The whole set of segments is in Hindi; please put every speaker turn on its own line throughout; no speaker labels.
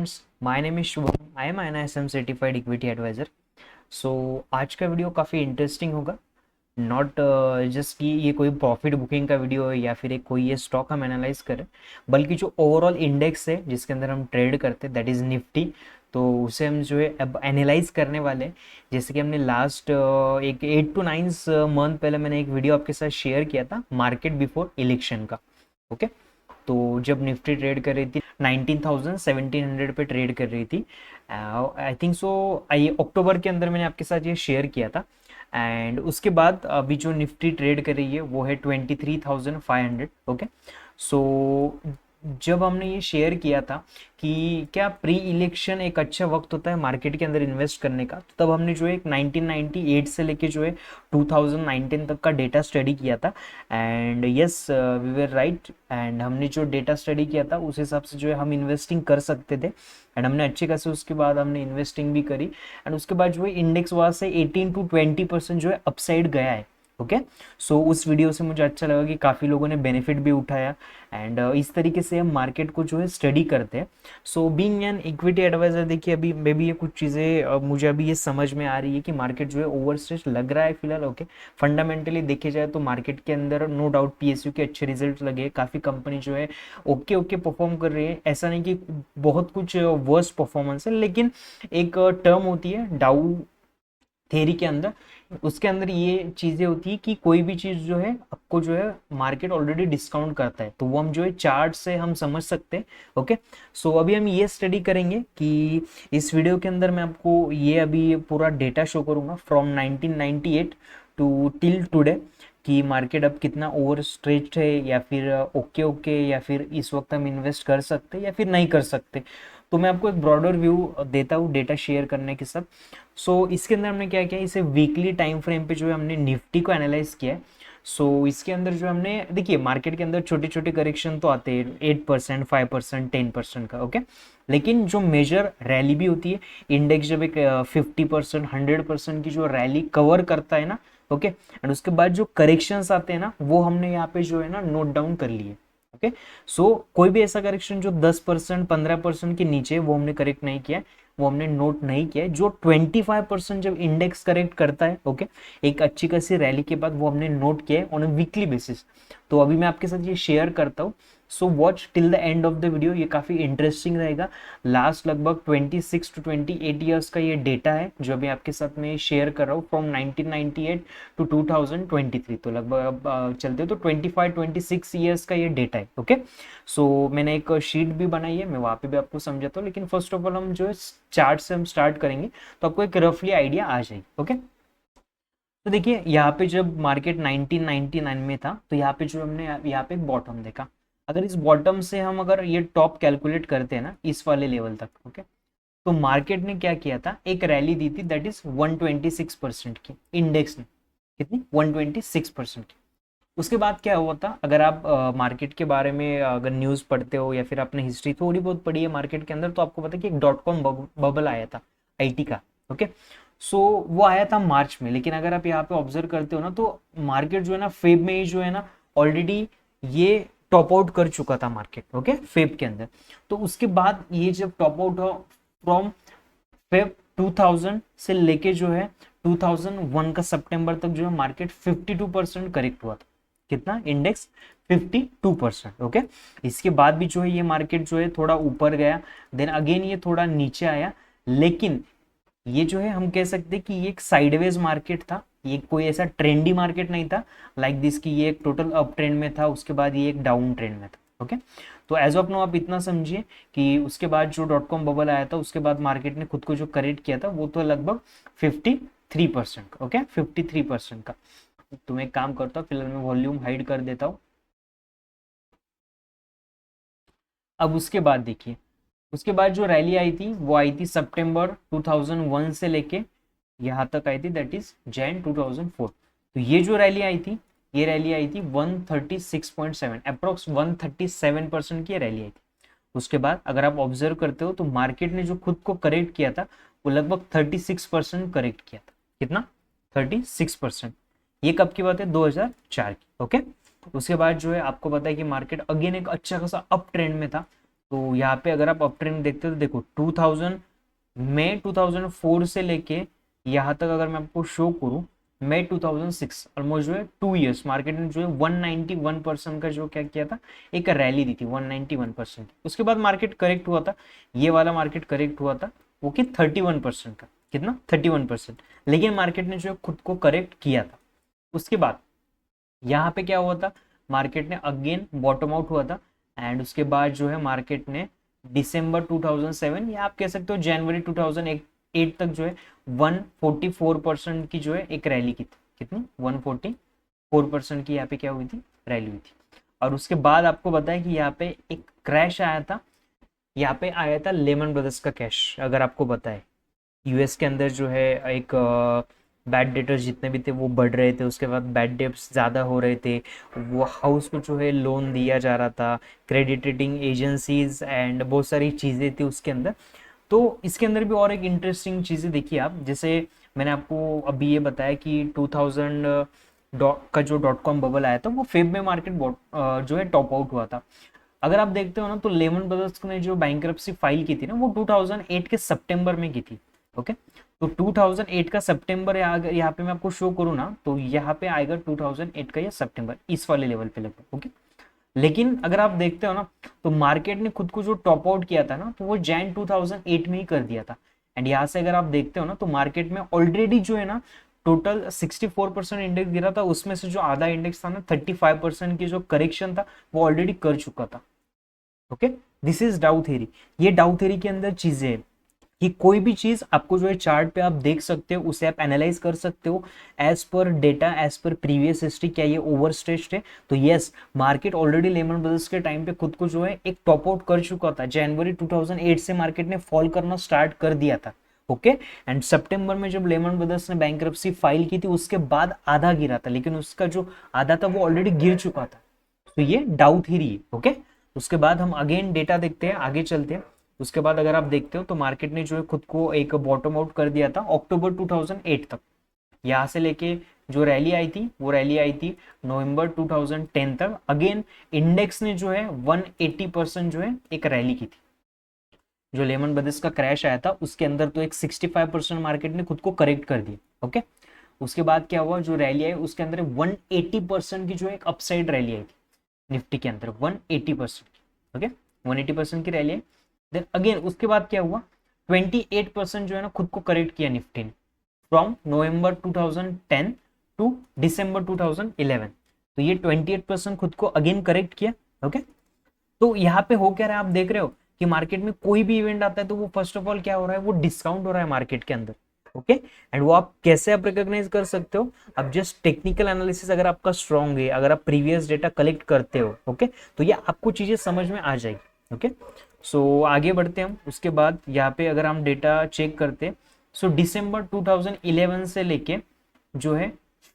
Friends, my name is Shubham. I am INISM certified equity adviser. So आज का वीडियो काफ़ी इंटरेस्टिंग होगा। नॉट जस्ट कि ये कोई प्रॉफिट बुकिंग का वीडियो है या फिर एक कोई ये स्टॉक हम एनालाइज करें, बल्कि जो ओवरऑल इंडेक्स है जिसके अंदर हम ट्रेड करते हैं, दैट इज़ निफ्टी। तो उसे हम जो है अब एनालाइज करने वाले हैं। जैसे कि हमने लास्ट एक 8 to 9 मंथ पहले मैंने एक वीडियो आपके साथ शेयर किया था, मार्केट बिफोर इलेक्शन का। ओके, तो जब निफ्टी ट्रेड कर रही थी 19,000 1700 पे ट्रेड कर रही थी। आई थिंक सो आई अक्टूबर के अंदर मैंने आपके साथ ये शेयर किया था। एंड उसके बाद अभी जो निफ्टी ट्रेड कर रही है वो है 23,500। ओके, सो जब हमने ये शेयर किया था कि क्या प्री इलेक्शन एक अच्छा वक्त होता है मार्केट के अंदर इन्वेस्ट करने का, तो तब हमने जो है 1998 से लेके जो है 2019 तक का डेटा स्टडी किया था। And yes, we were right. And हमने जो डेटा स्टडी किया था उस हिसाब से जो है हम इन्वेस्टिंग कर सकते थे। एंड हमने अच्छे खासे उसके बाद हमने इन्वेस्टिंग भी करी। एंड उसके बाद जो है इंडेक्स वहाँ से 18 to 20% जो है अपसाइड गया है। ओके, सो उस वीडियो से मुझे अच्छा लगा कि काफ़ी लोगों ने बेनिफिट भी उठाया। एंड इस तरीके से हम मार्केट को जो है स्टडी करते हैं। So being an equity advisor, देखिए अभी मे बी ये कुछ चीज़ें मुझे अभी ये समझ में आ रही है कि मार्केट जो है ओवरस्ट्रेच लग रहा है फिलहाल। ओके, फंडामेंटली देखे जाए तो मार्केट के अंदर नो डाउट PSU के अच्छे रिजल्ट लगे, काफ़ी कंपनी जो है ओके ओके परफॉर्म कर रही है। ऐसा नहीं कि बहुत कुछ वर्स्ट परफॉर्मेंस है, लेकिन एक टर्म होती है डाउ थेरी के अंदर, उसके अंदर ये चीजें होती है कि कोई भी चीज जो है आपको जो है मार्केट ऑलरेडी डिस्काउंट करता है, तो वो हम जो है चार्ट से हम समझ सकते हैं। ओके, सो अभी हम ये स्टडी करेंगे कि इस वीडियो के अंदर मैं आपको ये अभी पूरा डेटा शो करूंगा फ्रॉम 1998 टू टिल टुडे, कि मार्केट अब कितना ओवर स्ट्रेच्ड है या फिर ओके ओके, या फिर इस वक्त हम इन्वेस्ट कर सकते या फिर नहीं कर सकते। तो मैं आपको एक ब्रॉडर व्यू देता हूँ डेटा शेयर करने के सब। सो इसके अंदर हमने क्या किया, इसे वीकली टाइम फ्रेम पे जो है हमने निफ्टी को एनालाइज किया है। सो इसके अंदर जो हमने देखिए, मार्केट के अंदर छोटे छोटे करेक्शन तो आते हैं 8%, 5%, 10% का। ओके, लेकिन जो मेजर रैली भी होती है, इंडेक्स जब एक 50%, 100% की जो रैली कवर करता है ना, ओके, एंड उसके बाद जो करेक्शंस आते हैं ना, वो हमने यहाँ पे जो है ना नोट डाउन कर लिए। ओके, सो कोई भी ऐसा करेक्शन जो 10%, 15% के नीचे, वो हमने करेक्ट नहीं किया है, वो हमने नोट नहीं किया है। जो 25% जब इंडेक्स करेक्ट करता है, ओके, एक अच्छी खासी रैली के बाद, वो हमने नोट किया है ऑन अ वीकली बेसिस। तो अभी मैं आपके साथ ये शेयर करता हूँ। So watch till the end of the video, ये काफी इंटरेस्टिंग रहेगा। लास्ट लगभग 26 to 28 ईयर्स का ये डेटा है जो अभी आपके साथ में शेयर कर रहा हूँ फ्रॉम 1998 टू 2023। तो लगभग अब चलते तो 25-26 ईयर्स का ये डेटा है। ओके, सो मैंने एक शीट भी बनाई है, मैं वहाँ पे भी आपको समझाता हूँ, लेकिन फर्स्ट ऑफ ऑल हम जो है चार्ट से हम स्टार्ट करेंगे, तो आपको एक रफली आइडिया आ जाएगी। ओके, तो देखिए यहाँ पे जब मार्केट 1999 में था, तो यहाँ पे जो हमने यहाँ पे एक बॉटम देखा। अगर इस बॉटम से हम अगर ये टॉप कैलकुलेट करते हैं ना इस वाले लेवल तक, ओके, तो मार्केट ने क्या किया था, एक रैली दी थी, दैट इज 126% की, इंडेक्स ने कितनी 126% की। उसके बाद क्या हुआ था, अगर आप मार्केट के बारे में अगर न्यूज़ पढ़ते हो या फिर आपने हिस्ट्री थोड़ी बहुत पढ़ी है मार्केट के अंदर, तो आपको पता है कि एक .com बबल आया था IT का। ओके, सो वो आया था मार्च में, लेकिन अगर आप यहाँ पे ऑब्जर्व करते हो ना, तो मार्केट जो है ना फेब में ही जो है ना ऑलरेडी ये टॉप आउट कर चुका था मार्केट। ओके, फेब के अंदर। तो उसके बाद ये जब टॉप आउट हो फ्रॉम फेब 2000 से लेके जो है 2001 का सितंबर तक जो है मार्केट 52% करेक्ट हुआ था। कितना, इंडेक्स 52%। ओके, इसके बाद भी जो है ये मार्केट जो है थोड़ा ऊपर गया, देन अगेन ये थोड़ा नीचे आया, लेकिन ये जो है हम कह सकते हैं कि ये एक साइडवेज मार्केट था। ये कोई ऐसा ट्रेंडी मार्केट नहीं था लाइक दिस कि ये एक टोटल अप ट्रेंड में था, उसके बाद ये एक डाउन ट्रेंड में था। ओके, तो एज ऑफ नो आप इतना समझिए कि उसके बाद जो .com बबल आया था, उसके बाद मार्केट ने खुद को जो करेक्ट किया था, वो तो लगभग 53% का। ओके, 53% का। तो मैं एक काम करता हूँ, फिलहाल मैं वॉल्यूम हाइड कर देता हूँ। अब उसके बाद देखिए, उसके बाद जो रैली आई थी वो आई थी सितंबर 2001 से लेके यहाँ तक आई थी, दैट इज जैन 2004। तो ये जो रैली आई थी, ये रैली आई थी 136.7, अप्रोक्स 137% की रैली आई थी। उसके बाद अगर आप ऑब्जर्व करते हो, तो मार्केट ने जो खुद को करेक्ट किया था, वो लगभग 36% करेक्ट किया था। कितना, 36%। ये कब की बात है, 2004 की। ओके, उसके बाद जो है आपको पता है कि मार्केट अगेन एक अच्छा खासा अप ट्रेंड में था। तो यहाँ पे अगर आप अप ट्रेंड देखते हो तो देखो 2000 मई 2004 से लेके यहाँ तक अगर मैं आपको शो करूँ, मई 2006 ऑलमोस्ट जो है 2 इयर्स मार्केट ने जो है 191% का जो क्या किया था, एक रैली दी थी 191%। उसके बाद मार्केट करेक्ट हुआ था, ये वाला मार्केट करेक्ट हुआ था वो कि 31% का, कितना 31%। लेकिन मार्केट ने जो है खुद को करेक्ट किया था। उसके बाद यहाँ पे क्या हुआ था, मार्केट ने अगेन बॉटम आउट हुआ था एंड उसके बाद जो है मार्केट ने दिसंबर 2007 या आप कह सकते हो जनवरी 2008 तक जो है 144% की जो है एक रैली की थी। कितनी 144% की यहाँ पे क्या हुई थी, रैली हुई थी। और उसके बाद आपको पता है कि यहाँ पे एक क्रैश आया था, यहाँ पे आया था लेमन ब्रदर्स का कैश। अगर आपको पता है यूएस के अंदर जो है एक बैड डेटर्स जितने भी थे वो बढ़ रहे थे, उसके बाद बैड डेट्स ज़्यादा हो रहे थे, वो हाउस को जो है लोन दिया जा रहा था, क्रेडिट रेटिंग एजेंसीज एंड बहुत सारी चीज़ें थी उसके अंदर। तो इसके अंदर भी और एक इंटरेस्टिंग चीज़ें देखिए आप, जैसे मैंने आपको अभी ये बताया कि 2000 का जो .com बबल आया था वो फेब में मार्केट जो है टॉप आउट हुआ था। अगर आप देखते हो ना तो लेमन ब्रदर्स ने जो बैंकरप्सी फाइल की थी ना वो 2008 के सितंबर में की थी। ओके, तो 2008 का सितंबर यहाँ पे मैं आपको शो करूँ ना तो यहाँ पे आएगा 2008 का ये सितंबर, इस वाले लेवल पे लगभग। ओके, लेकिन अगर आप देखते हो ना तो मार्केट ने खुद को जो टॉप आउट किया था ना तो वो जैन 2008 में ही कर दिया था। एंड यहाँ से अगर आप देखते हो ना तो मार्केट में ऑलरेडी जो है ना टोटल 64% इंडेक्स गिरा था, उसमें से जो आधा इंडेक्स था ना 35% की जो करेक्शन था वो ऑलरेडी कर चुका था। ओके, दिस इज डाउ थ्योरी। ये डाउ थ्योरी के अंदर चीजें है कि कोई भी चीज आपको जो है चार्ट पे आप देख सकते हो, उसे आप एनालाइज कर सकते हो as per data, as per previous history, क्या ये ओवर स्ट्रेच्ड है। तो yes, market already Lehman Brothers के टाइम पे खुद को जो है एक टॉप आउट कर चुका था। जनवरी 2008 से मार्केट ने फॉल करना स्टार्ट कर दिया था। ओके, एंड सितंबर में जब लेमन ब्रदर्स ने बैंकरप्सी फाइल की थी उसके बाद आधा गिरा था, लेकिन उसका जो आधा था वो ऑलरेडी गिर चुका था। तो ये डाउ थ्योरी है। ओके, उसके बाद हम अगेन डेटा देखते हैं, आगे चलते हैं। उसके बाद अगर आप देखते हो तो मार्केट ने जो है खुद को एक बॉटम आउट कर दिया था अक्टूबर 2008 तक। यहाँ से लेके जो रैली आई थी वो रैली आई थी नवंबर 2010 तक। अगेन इंडेक्स ने जो है 180% जो है एक रैली की थी। जो लेमन ब्रदर्स का क्रैश आया था उसके अंदर तो एक 65% मार्केट ने खुद को करेक्ट कर दिया। ओके, उसके बाद क्या हुआ, जो रैली आई उसके अंदर 180% की जो एक अपसाइड रैली आई थी निफ्टी के अंदर 180%। ओके, 180% की रैली है। देन अगेन उसके बाद क्या हुआ, 28% जो है ना खुद को करेक्ट किया निफ्टी ने फ्रॉम नवंबर 2010 टू दिसंबर 2011। तो ये 28% खुद को अगेन करेक्ट किया। ओके, तो यहाँ पे हो क्या रहा है, आप देख रहे हो कि मार्केट में कोई भी इवेंट आता है तो वो फर्स्ट ऑफ ऑल क्या हो रहा है, वो डिस्काउंट हो रहा है मार्केट के अंदर। ओके, एंड वो आप कैसे आप रिकॉग्नाइज कर सकते हो, अब जस्ट टेक्निकल एनालिसिस अगर आपका स्ट्रांग है, अगर आप प्रीवियस डेटा कलेक्ट करते हो, ओके, तो ये आपको चीजें समझ में आ जाएगी। ओके, सो आगे बढ़ते हैं हम। उसके बाद यहाँ पे अगर हम डेटा चेक करते हैं, सो दिसंबर 2011 से लेके जो है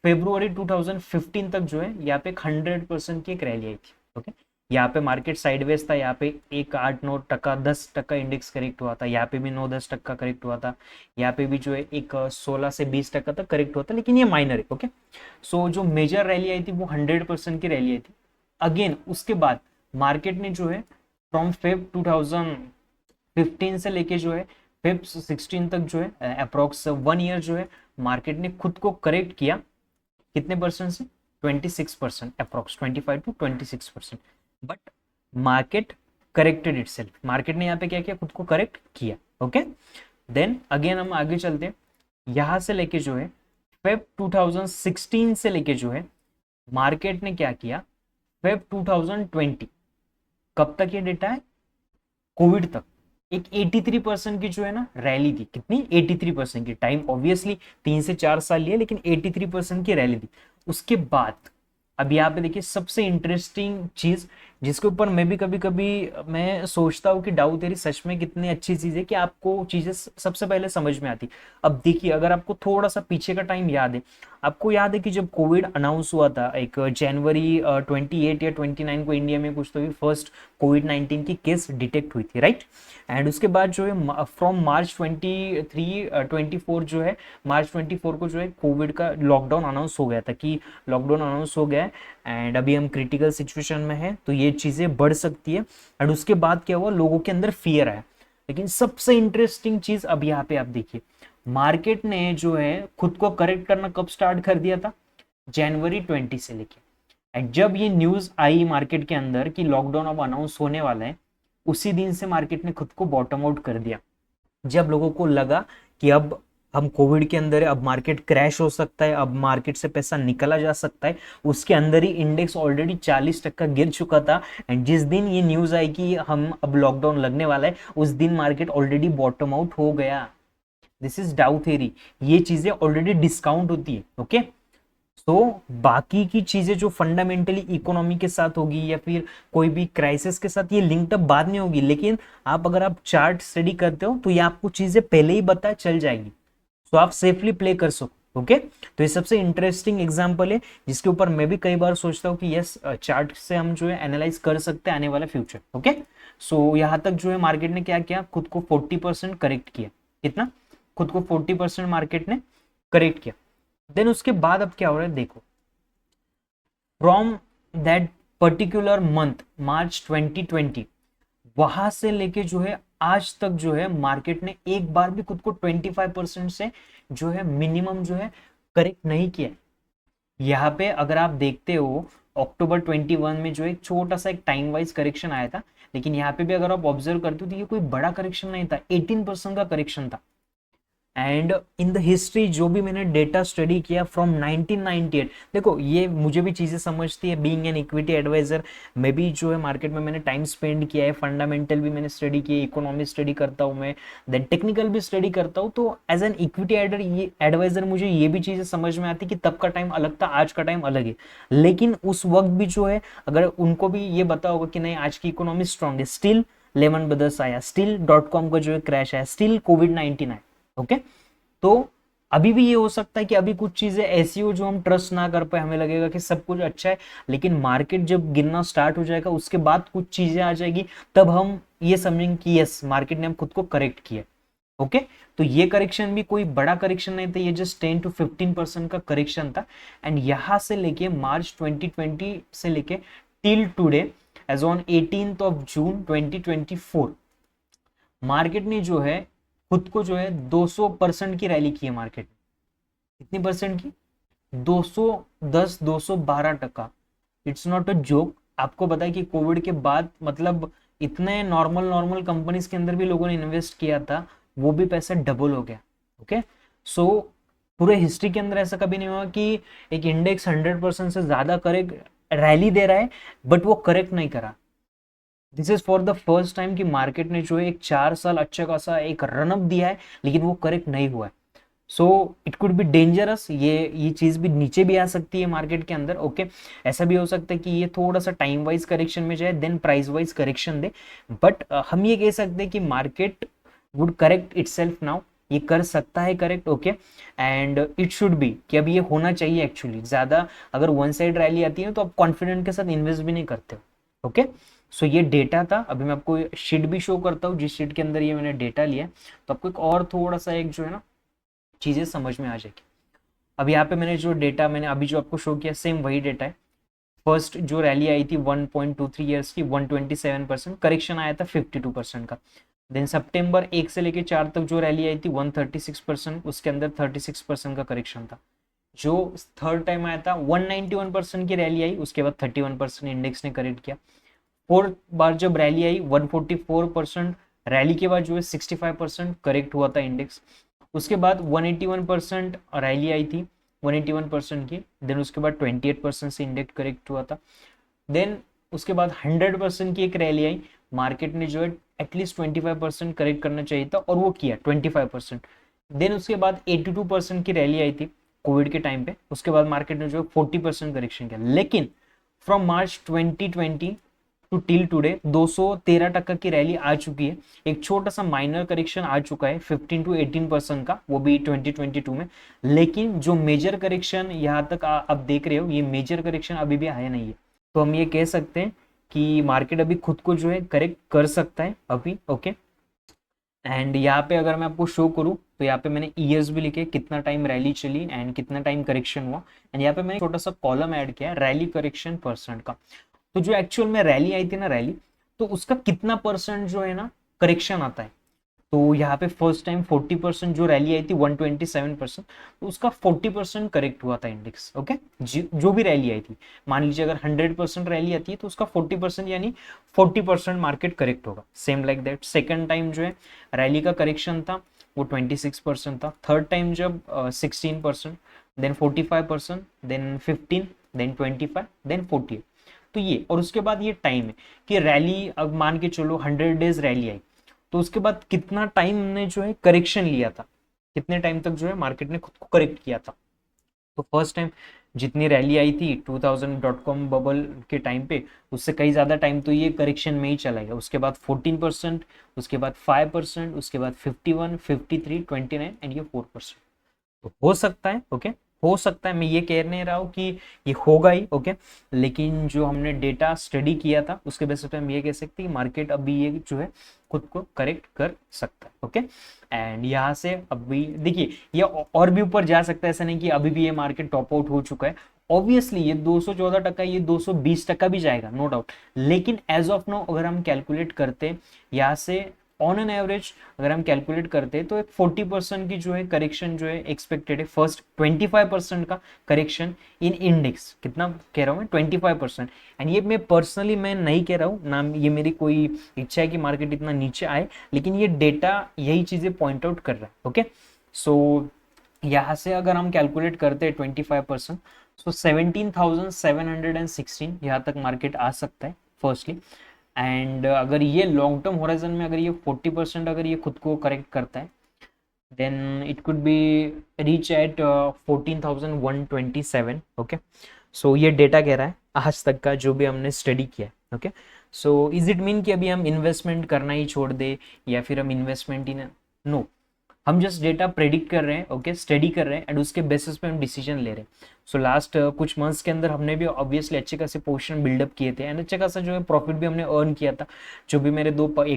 फेब्रुवरी 2015 तक जो है यहाँ पे 100% की एक रैली आई थी। ओके, यहाँ पे मार्केट साइडवेज था, यहाँ पे एक 8-9%, 10% इंडेक्स करेक्ट हुआ था, यहाँ पे भी 9-10% करेक्ट हुआ था, यहाँ पे भी जो है एक 16 से 20% तक करेक्ट हुआ था, लेकिन ये माइनर है। ओके, सो जो मेजर रैली आई थी वो 100% की रैली आई थी। अगेन उसके बाद मार्केट ने जो है फ्रॉम फेब 2015 से लेके जो है फेब 16 तक जो है अप्रोक्स 1 ईयर जो है मार्केट ने खुद को करेक्ट किया। कितने परसेंट से, 26%, approx 25 to 26%। But market corrected itself, market ने यहाँ पे क्या किया, खुद को करेक्ट किया। ओके, देन अगेन हम आगे चलते हैं। यहां से लेके जो है फेब 2016 से लेके जो है मार्केट ने क्या किया, फेब 2020, कब तक ये डेटा है, कोविड तक, एक 83% की जो है ना रैली थी। कितनी, 83% की। टाइम ऑब्वियसली 3 से 4 साल लिए, लेकिन 83% की रैली थी। उसके बाद अब यहाँ पे देखिए सबसे इंटरेस्टिंग चीज जिसके ऊपर मैं भी कभी कभी मैं सोचता हूँ कि डाउ थ्योरी सच में कितनी अच्छी चीज है कि आपको चीजें सबसे पहले समझ में आती। अब देखिए अगर आपको थोड़ा सा पीछे का टाइम याद है, आपको याद है कि जब कोविड अनाउंस हुआ था एक जनवरी 28 या 29 को इंडिया में कुछ तो भी फर्स्ट कोविड-19 की केस डिटेक्ट हुई थी, राइट। एंड उसके बाद जो है फ्रॉम मार्च 24 जो है मार्च 24 को जो है कोविड का लॉकडाउन अनाउंस हो गया था कि लॉकडाउन अनाउंस हो गया है एंड अभी हम क्रिटिकल सिचुएशन में है, तो ये चीजें बढ़ सकती है। एंड उसके बाद क्या हुआ, लोगों के अंदर फियर आया। लेकिन सबसे इंटरेस्टिंग चीज अब यहाँ पे आप देखिए, मार्केट ने जो है खुद को करेक्ट करना कब स्टार्ट कर दिया था, जनवरी 20 से लेके। एंड जब ये न्यूज आई मार्केट के अंदर कि लॉकडाउन अब अनाउंस होने वाला है, उसी दिन से मार्केट ने खुद को बॉटम आउट कर दिया। जब लोगों को लगा कि अब हम कोविड के अंदर है, अब मार्केट क्रैश हो सकता है, अब मार्केट से पैसा निकला जा सकता है, उसके अंदर ही इंडेक्स ऑलरेडी 40% गिर चुका था। एंड जिस दिन ये न्यूज आई कि हम अब लॉकडाउन लगने वाला है, उस दिन मार्केट ऑलरेडी बॉटम आउट हो गया। दिस इज डाउ थेरी, ये चीजें ऑलरेडी डिस्काउंट होती है। ओके, तो बाकी की चीजें जो फंडामेंटली इकोनॉमी के साथ होगी या फिर कोई भी क्राइसिस के साथ, ये लिंक्ड अप बाद में होगी। लेकिन आप अगर आप चार्ट स्टडी करते हो तो ये आपको चीजें पहले ही पता चल जाएगी, तो आप सेफली प्ले कर सको। ओके, तो ये सबसे इंटरेस्टिंग एग्जांपल है जिसके ऊपर मैं भी कई बार सोचता हूँ कि यस, चार्ट से हम जो है एनालाइज कर सकते हैं आने वाला फ्यूचर। ओके, सो यहाँ तक जो है मार्केट ने क्या किया, खुद को 40% करेक्ट किया। कितना? खुद को 40% मार्केट ने करेक्ट किया। देन उसके बाद अब क्या हो रहा है देखो, फ्रॉम दैट पर्टिकुलर मंथ मार्च 2020, वहां से लेके जो है आज तक जो है मार्केट ने एक बार भी खुद को 25% से जो है मिनिमम जो है करेक्ट नहीं किया। यहाँ पे अगर आप देखते हो अक्टूबर 21 में जो एक छोटा सा एक टाइम वाइज करेक्शन आया था, लेकिन यहाँ पे भी अगर आप ऑब्जर्व करते हो तो ये कोई बड़ा करेक्शन नहीं था, 18% का करेक्शन था। एंड इन द हिस्ट्री जो भी मैंने डेटा स्टडी किया फ्रॉम 1998, देखो ये मुझे भी चीजें समझती है, बीइंग एन इक्विटी एडवाइजर मैं भी जो है मार्केट में मैंने टाइम स्पेंड किया है, फंडामेंटल भी मैंने स्टडी किया, इकोनॉमी स्टडी करता हूँ मैं, देन टेक्निकल भी स्टडी करता हूँ। तो एज एन इक्विटी एडवाइजर मुझे ये भी चीजें समझ में आती कि तब का टाइम अलग था, आज का टाइम अलग है। लेकिन उस वक्त भी जो है अगर उनको भी ये बता होगा कि नहीं आज की इकोनॉमी स्ट्रांग है, स्टिल लेमन ब्रदर्स आया, स्टिल .com का जो है क्रैश आया, स्टिल कोविड-19 आया। ओके, तो अभी भी ये हो सकता है कि अभी कुछ चीजें ऐसी हो जो हम ट्रस्ट ना कर पाए, हमें लगेगा कि सब कुछ अच्छा है, लेकिन मार्केट जब गिरना स्टार्ट हो जाएगा उसके बाद कुछ चीजें आ जाएगी, तब हम ये समझेंगे कि यस मार्केट ने हम खुद को करेक्ट किया। ओके, तो ये करेक्शन भी कोई बड़ा करेक्शन नहीं था, ये जस्ट 10 to 15% का करेक्शन था। एंड यहां से लेके मार्च 2020 से लेके till today as on 18th of June 2024, market ने जो है खुद को जो है 200% की रैली की है मार्केट। कितनी परसेंट की? 210 212%। It's not a joke. आपको पता है कि कोविड के बाद मतलब इतने नॉर्मल कंपनीज के अंदर भी लोगों ने इन्वेस्ट किया था, वो भी पैसा डबल हो गया। ओके, सो पूरे हिस्ट्री के अंदर ऐसा कभी नहीं हुआ कि एक इंडेक्स 100% से ज्यादा करेक्ट रैली दे रहा है बट वो करेक्ट नहीं करा। This is for the first time कि मार्केट ने जो है एक 4 साल अच्छा खासा एक रनअप दिया है, लेकिन वो करेक्ट नहीं हुआ है। So it could be dangerous, ये चीज भी नीचे भी आ सकती है मार्केट के अंदर। ओके, ऐसा भी हो सकता है कि ये थोड़ा सा टाइम वाइज करेक्शन में जाए, देन प्राइस वाइज करेक्शन दे। बट हम ये कह सकते हैं कि market would correct itself now, ये कर सकता है correct. Okay, and it should be कि अब ये होना चाहिए एक्चुअली। ज्यादा अगर वन साइड रैली आती है तो आप कॉन्फिडेंट के साथ इन्वेस्ट भी नहीं करते हो। ओके, सो ये डेटा था। अभी मैं आपको शीट भी शो करता हूँ जिस शीट के अंदर ये मैंने डेटा लिया है, तो आपको एक और थोड़ा सा एक जो है ना चीजें समझ में आ जाएगी। अब यहाँ पे मैंने जो डेटा मैंने अभी जो आपको शो किया सेम वही डेटा है। फर्स्ट जो रैली आई थी 1.23 ईयर्स की 127%, करेक्शन आया था 52% का। देन सितंबर 1 से लेके 4 तक जो रैली आई थी 136%, उसके अंदर 36% का करेक्शन था। जो थर्ड टाइम आया था 191% की रैली आई, उसके बाद 31% इंडेक्स ने करेक्ट किया। फोर्थ बार जब रैली आई 144%, रैली के बाद जो है 65% करेक्ट हुआ था इंडेक्स। उसके बाद 181% रैली आई थी 181% की, देन उसके बाद 28% से इंडेक्स करेक्ट हुआ था। देन उसके बाद 100% की एक रैली आई, मार्केट ने जो है एटलीस्ट 25% करेक्ट करना चाहिए था और वो किया 25%। देन उसके बाद 82% की रैली आई थी कोविड के टाइम पे, उसके बाद मार्केट ने जो है 40% करेक्शन किया। लेकिन from March 2020 to till today 213% की रैली आ चुकी है। एक छोटा सा माइनर करेक्शन आ चुका है 15 to 18% का, वो भी 2022 में। लेकिन जो मेजर करेक्शन यहाँ तक आप देख रहे हो, ये मेजर करेक्शन अभी भी आया नहीं है। तो हम ये कह सकते हैं कि मार्केट अभी खुद को जो है करेक्ट कर सकता है अभी। ओके, एंड यहाँ पे अगर मैं आपको शो करूँ तो यहाँ पे मैंने ईयर्स भी लिखे, कितना टाइम रैली चली एंड कितना टाइम करेक्शन हुआ। एंड यहाँ पे मैंने छोटा सा कॉलम ऐड किया रैली करेक्शन परसेंट का। तो जो एक्चुअल में रैली आई थी ना, रैली, तो उसका कितना परसेंट जो है ना करेक्शन आता है। तो यहाँ पे फर्स्ट टाइम 40% जो रैली आई थी 127%, तो उसका 40% करेक्ट हुआ था इंडेक्स। ओके, जो भी रैली आई थी, मान लीजिए अगर 100% रैली आती है तो उसका 40% यानी 40% मार्केट करेक्ट होगा। Same like that second time जो है रैली का करेक्शन था वो 26% था। थर्ड टाइम जब 16%, देन 45%, देन 15, देन 25, देन 48। तो ये, और उसके बाद ये टाइम है कि रैली, अब मान के चलो 100 डेज रैली आई, तो उसके बाद कितना टाइम ने जो है करेक्शन लिया था, कितने टाइम तक जो है मार्केट ने खुद को करेक्ट किया था। तो फर्स्ट टाइम जितनी रैली आई थी 2000.com बबल के टाइम पे, उससे कई ज़्यादा टाइम तो ये करेक्शन में ही चला गया। उसके बाद 14%, उसके बाद 5%, उसके बाद 51, 53, 29 एंड ये 4%। तो हो सकता है, ओके, हो सकता है, मैं ये कह नहीं रहा हूँ कि ये होगा ही, ओके, लेकिन जो हमने डेटा स्टडी किया था उसके बेसिस पे हम ये कह सकते हैं कि मार्केट अभी ये जो है खुद को करेक्ट कर सकता है। ओके, एंड यहाँ से अभी देखिए ये और भी ऊपर जा सकता है, ऐसा नहीं कि अभी भी ये मार्केट टॉप आउट हो चुका है। ऑब्वियसली ये 214%, ये 220% भी जाएगा, नो डाउट। लेकिन एज ऑफ नाउ अगर हम कैलकुलेट करते यहाँ से ऑन एन एवरेज, अगर हम कैलकुलेट करते हैं तो एक 40% की जो है करेक्शन जो है एक्सपेक्टेड है। फर्स्ट 25% का करेक्शन इन इंडेक्स, कितना कह रहा हूँ मैं, 25%। एंड ये मैं पर्सनली मैं नहीं कह रहा हूँ ना, ये मेरी कोई इच्छा है कि मार्केट इतना नीचे आए, लेकिन ये डेटा यही चीजें पॉइंट आउट कर रहा है। ओके, सो यहाँ से अगर हम कैलकुलेट करते हैं 25%, सो 17,716 यहाँ तक मार्केट आ सकता है फर्स्टली। एंड अगर ये लॉन्ग टर्म होराइजन में अगर ये 40% अगर ये खुद को करेक्ट करता है, then it could be reach at 14,127। Okay, so ये डेटा कह रहा है आज तक का जो भी हमने स्टडी किया है। Okay, so is it mean कि अभी हम इन्वेस्टमेंट करना ही छोड़ दे, या फिर हम इन्वेस्टमेंट ही ना, नो, हम जस्ट डेटा प्रेडिक्ट कर रहे हैं, ओके, स्टडी कर रहे हैं एंड उसके बेसिस पे हम डिसीजन ले रहे हैं। सो लास्ट कुछ मंथ्स के अंदर हमने भी ऑब्वियसली अच्छे खासे पोजीशन बिल्डअप किए थे एंड अच्छे खासा जो है प्रॉफिट भी हमने अर्न किया था। जो भी मेरे एक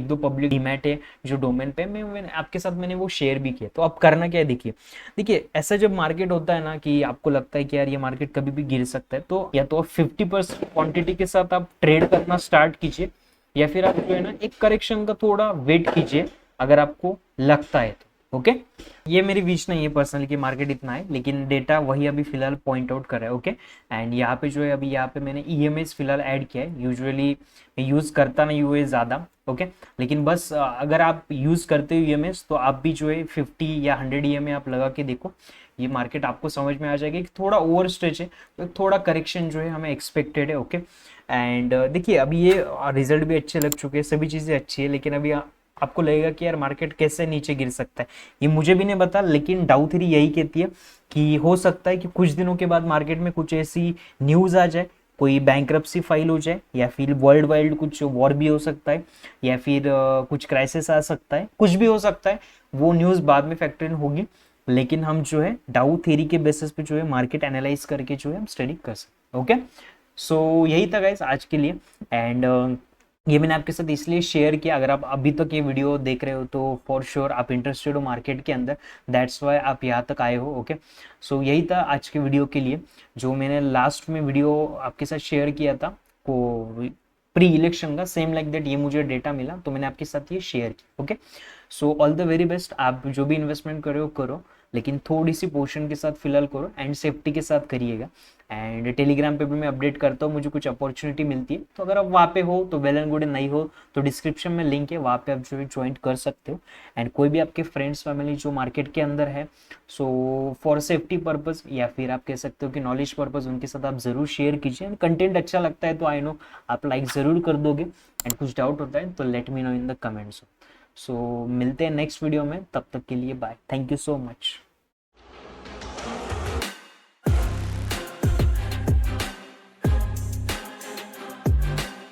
दो पब्लिक डीमैट है जो डोमेन पे मैंने आपके साथ मैंने वो शेयर भी किया। तो अब करना क्या है, देखिए देखिए ऐसा जब मार्केट होता है ना कि आपको लगता है कि यार ये मार्केट कभी भी गिर सकता है, तो या तो आप 50% क्वांटिटी के साथ आप ट्रेड करना स्टार्ट कीजिए, या फिर आप जो है ना एक करेक्शन का थोड़ा वेट कीजिए अगर आपको लगता है तो। ओके, ये मेरी विश नहीं है पर्सनली कि मार्केट इतना है, लेकिन डेटा वही अभी फिलहाल पॉइंट आउट कर रहा है। ओके, एंड यहाँ पे जो है अभी यहाँ पे मैंने ईएमएस फिलहाल ऐड किया है। यूजुअली मैं यूज करता नहीं हुए ज्यादा, ओके, लेकिन बस अगर आप यूज करते हो ईएमएस तो आप भी जो है 50 या 100 ईएमए आप लगा के देखो, ये मार्केट आपको समझ में आ जाएगा कि थोड़ा ओवर स्ट्रेच है, तो थोड़ा करेक्शन जो है हमें एक्सपेक्टेड है। ओके, एंड देखिए अभी ये रिजल्ट भी अच्छे लग चुके हैं, सभी चीज़ें अच्छी है, लेकिन अभी आपको लगेगा कि यार मार्केट कैसे नीचे गिर सकता है, ये मुझे भी नहीं पता, लेकिन डाउ थ्री यही कहती है कि हो सकता है कि कुछ दिनों के बाद मार्केट में कुछ ऐसी न्यूज़ आ जाए, कोई बैंकरप्सी फाइल हो जाए, या फिर वर्ल्ड वाइड कुछ वॉर भी हो सकता है, या फिर कुछ क्राइसिस आ सकता है, कुछ भी हो सकता है, वो न्यूज़ बाद में फैक्टर इन होगी। लेकिन हम जो है डाउ थ्योरी के बेसिस पे जो है मार्केट एनालाइज करके जो है हम स्टडी कर सकते हैं। ओके, सो यही था गाइस आज के लिए। एंड ये मैंने आपके साथ इसलिए शेयर किया, अगर आप अभी तक ये वीडियो देख रहे हो तो फॉर श्योर आप इंटरेस्टेड हो मार्केट के अंदर, दैट्स वाई आप यहाँ तक आए हो। ओके, सो यही था आज के वीडियो के लिए। जो मैंने लास्ट में वीडियो आपके साथ शेयर किया था को प्री इलेक्शन का, सेम लाइक दैट ये मुझे डेटा मिला तो मैंने आपके साथ ये शेयर किया। Okay, so all the very best, आप जो भी इन्वेस्टमेंट करो, लेकिन थोड़ी सी पोर्शन के साथ फिलहाल करो एंड सेफ्टी के साथ करिएगा। एंड टेलीग्राम पे भी मैं अपडेट करता हूँ, मुझे कुछ अपॉर्चुनिटी मिलती है, तो अगर आप वहाँ पे हो तो वेल एंड गुड, नहीं हो तो डिस्क्रिप्शन में लिंक है, वहाँ पे आप जो है ज्वाइन कर सकते हो। एंड कोई भी आपके फ्रेंड्स फैमिली जो मार्केट के अंदर है, सो फॉर सेफ्टी पर्पज़ या फिर आप कह सकते हो कि नॉलेज पर्पज़, उनके साथ आप ज़रूर शेयर कीजिए। एंड कंटेंट अच्छा लगता है तो आई नो आप लाइक ज़रूर कर दोगे, एंड कुछ डाउट होता है तो let me know in the comments. So मिलते हैं नेक्स्ट वीडियो में, तब तक के लिए bye, thank you so much.